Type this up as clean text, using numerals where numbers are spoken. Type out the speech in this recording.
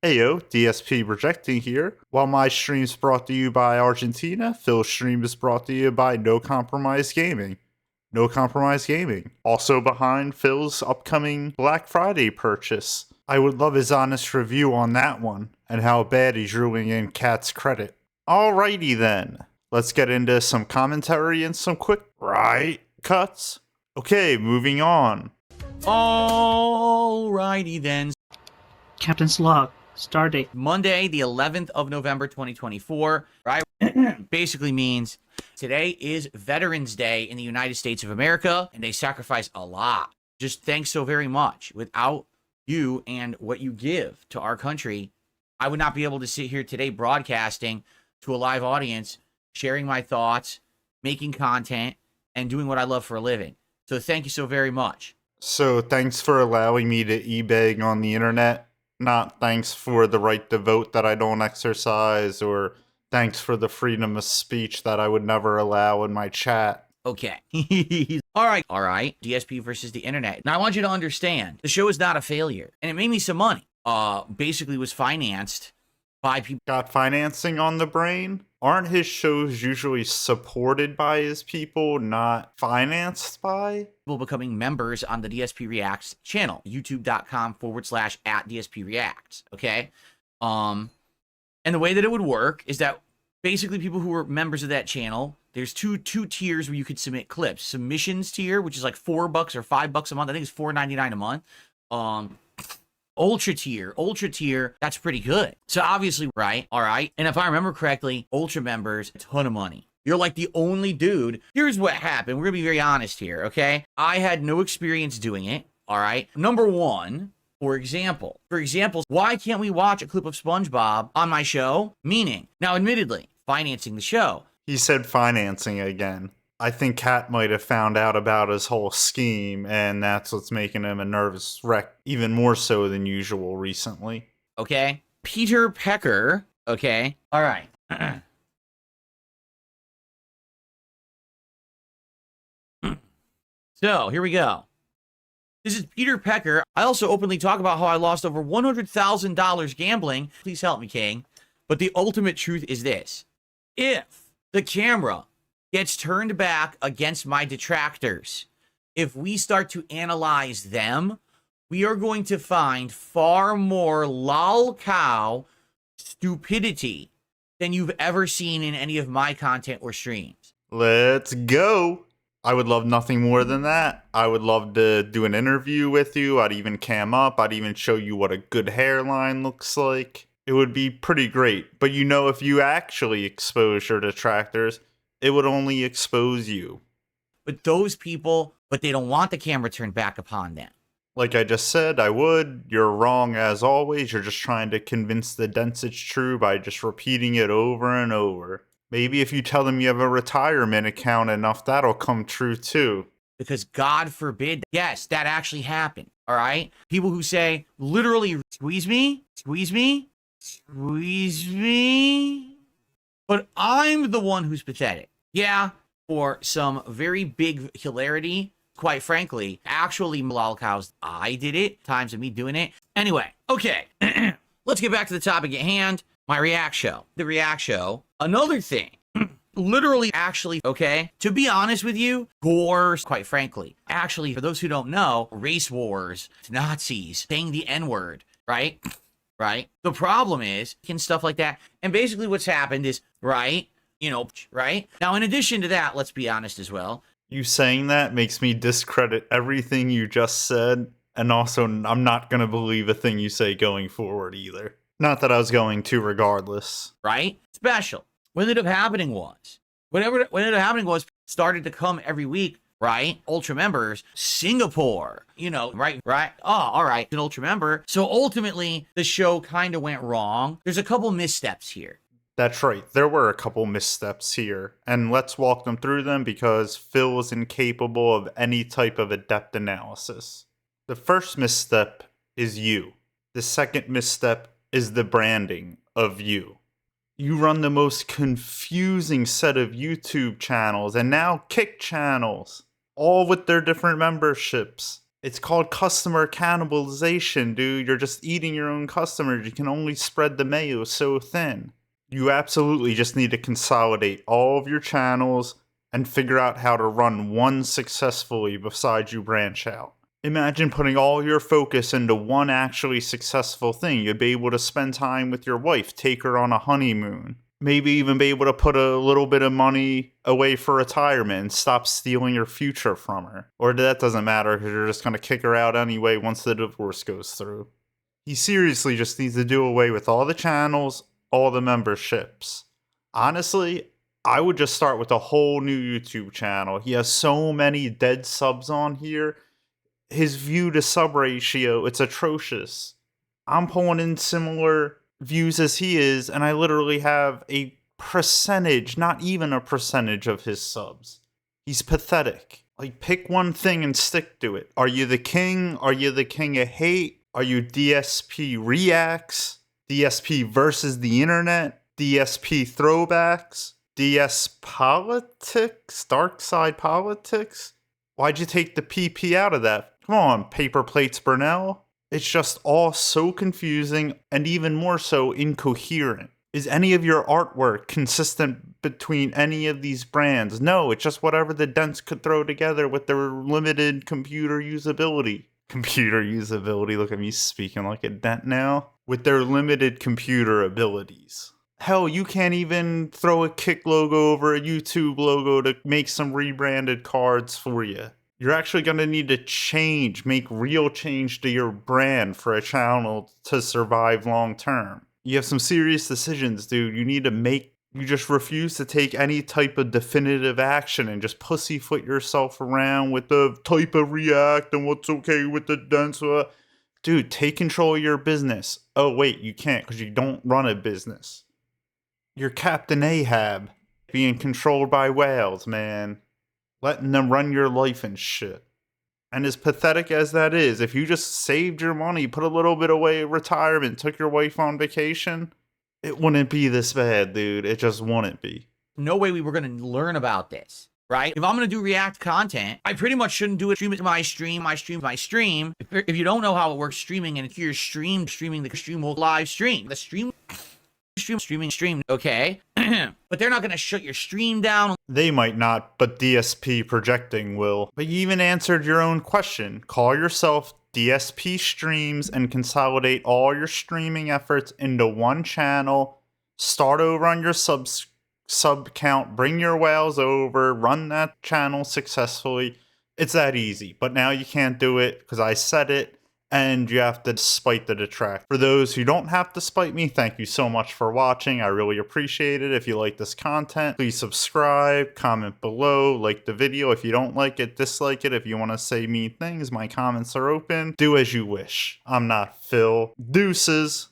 Ayo, DSP projecting here. While my stream's brought to you by Argentina, Phil's stream is brought to you by No Compromise Gaming. No Compromise Gaming. Also behind Phil's upcoming Black Friday purchase. I would love his honest review on that one, and how bad he's ruining in Cat's credit. Alrighty then. Let's get into some commentary and some quick cuts. Okay, moving on. Alrighty then. Captain's log. Stardate. Monday, the 11th of November, 2024, right? Basically means today is Veterans Day in the United States of America, and they sacrifice a lot. Just thanks so very much. Without you and what you give to our country, I would not be able to sit here today broadcasting to a live audience, sharing my thoughts, making content, and doing what I love for a living. So thank you so very much. So thanks for allowing me to e-beg on the internet. Not thanks for the right to vote that I don't exercise, or thanks for the freedom of speech that I would never allow in my chat. Okay. All right. DSP versus the internet. Now I want you to understand, the show is not a failure, and it made me some money. Basically was financed by people. Got financing on the brain? Aren't his shows usually supported by his people, not financed by? People becoming members on the DSP Reacts channel, youtube.com/@DSP Reacts. Okay. And the way that it would work is that basically people who are members of that channel, there's two tiers where you could submit clips. Submissions tier, which is like $4 or $5 a month. I think it's $4.99 a month. Ultra tier, that's pretty good. So obviously, right? All right. And if I remember correctly, Ultra members, a ton of money. You're like the only dude. Here's what happened. We're gonna be very honest here, okay? I had no experience doing it. All right. Number one, for example, why can't we watch a clip of SpongeBob on my show? Meaning, now admittedly, financing the show. He said financing again. I think Kat might have found out about his whole scheme, and that's what's making him a nervous wreck, even more so than usual recently. Okay. Peter Pecker. Okay. All right. So here we go. This is Peter Pecker. I also openly talk about how I lost over $100,000 gambling. Please help me, King. But the ultimate truth is this. If the camera gets turned back against my detractors, if we start to analyze them, we are going to find far more lol cow stupidity than you've ever seen in any of my content or streams. Let's go. I would love nothing more than that. I would love to do an interview with you. I'd even cam up. I'd even show you what a good hairline looks like. It would be pretty great. But you know, if you actually expose your detractors, it would only expose you. But those people, they don't want the camera turned back upon them. Like I just said, I would. You're wrong as always. You're just trying to convince the dense it's true by just repeating it over and over. Maybe if you tell them you have a retirement account enough, that'll come true too. Because God forbid, yes, that actually happened. All right? People who say, literally, squeeze me. But I'm the one who's pathetic. Yeah, for some very big hilarity, quite frankly, actually, lol cows, I did it, times of me doing it. Anyway, okay, let's get back to the topic at hand, my React show. The React show, another thing, literally, actually, okay, to be honest with you, wars, quite frankly, actually, for those who don't know, race wars, Nazis, saying the N-word, right? Right? The problem is, and stuff like that, and basically what's happened is, right? You know, right? Now, in addition to that, let's be honest as well. You saying that makes me discredit everything you just said, and also I'm not going to believe a thing you say going forward either. Not that I was going to regardless. Right? Special. What ended up happening was, started to come every week, right? Ultra members, Singapore, you know, right? Oh, all right, an Ultra member. So ultimately, the show kind of went wrong. There's a couple missteps here. That's right. There were a couple missteps here, and let's walk them through them because Phil was incapable of any type of adept analysis. The first misstep is you. The second misstep is the branding of you. You run the most confusing set of YouTube channels and now Kick channels, all with their different memberships. It's called customer cannibalization, dude. You're just eating your own customers. You can only spread the mayo so thin. You absolutely just need to consolidate all of your channels and figure out how to run one successfully besides you branch out. Imagine putting all your focus into one actually successful thing. You'd be able to spend time with your wife, take her on a honeymoon, maybe even be able to put a little bit of money away for retirement and stop stealing your future from her. Or that doesn't matter because you're just going to kick her out anyway once the divorce goes through. He seriously just needs to do away with all the channels, all the memberships. Honestly, I would just start with a whole new YouTube channel. He has so many dead subs on here. His view to sub ratio, it's atrocious. I'm pulling in similar views as he is, and I literally have a percentage, not even a percentage of his subs. He's pathetic. Like, pick one thing and stick to it. Are you the king? Are you the king of hate? Are you DSP reacts? DSP versus the internet? DSP throwbacks? DS politics? Dark side politics? Why'd you take the PP out of that? Come on, paper plates Burnell. It's just all so confusing and even more so incoherent. Is any of your artwork consistent between any of these brands? No, it's just whatever the dents could throw together with their limited computer usability. Computer usability, look at me speaking like a dent now. With their limited computer abilities. Hell, you can't even throw a Kick logo over a YouTube logo to make some rebranded cards for you. You're actually going to need to make real change to your brand for a channel to survive long term. You have some serious decisions, dude. You need to make. You just refuse to take any type of definitive action and just pussyfoot yourself around with the type of react and what's okay with the dance. Dude, take control of your business. Oh, wait, you can't because you don't run a business. You're Captain Ahab being controlled by whales, man. Letting them run your life and shit. And as pathetic as that is, if you just saved your money, put a little bit away in retirement, took your wife on vacation, it wouldn't be this bad, dude. It just wouldn't be. No way we were going to learn about this, right? If I'm going to do React content, I pretty much shouldn't do it. Stream it to my stream. If you don't know how it works streaming, and if you're streaming, the stream will live stream. The stream, okay? But they're not going to shut your stream down. They might not, but DSP projecting will. But you even answered your own question. Call yourself DSP Streams and consolidate all your streaming efforts into one channel. Start over on your sub count. Bring your whales over. Run that channel successfully. It's that easy. But now you can't do it because I said it. And you have to spite the detract. For those who don't have to spite me, thank you so much for watching. I really appreciate it. If you like this content, please subscribe, comment below, like the video. If you don't like it, dislike it. If you want to say mean things, my comments are open. Do as you wish. I'm not Phil. Deuces.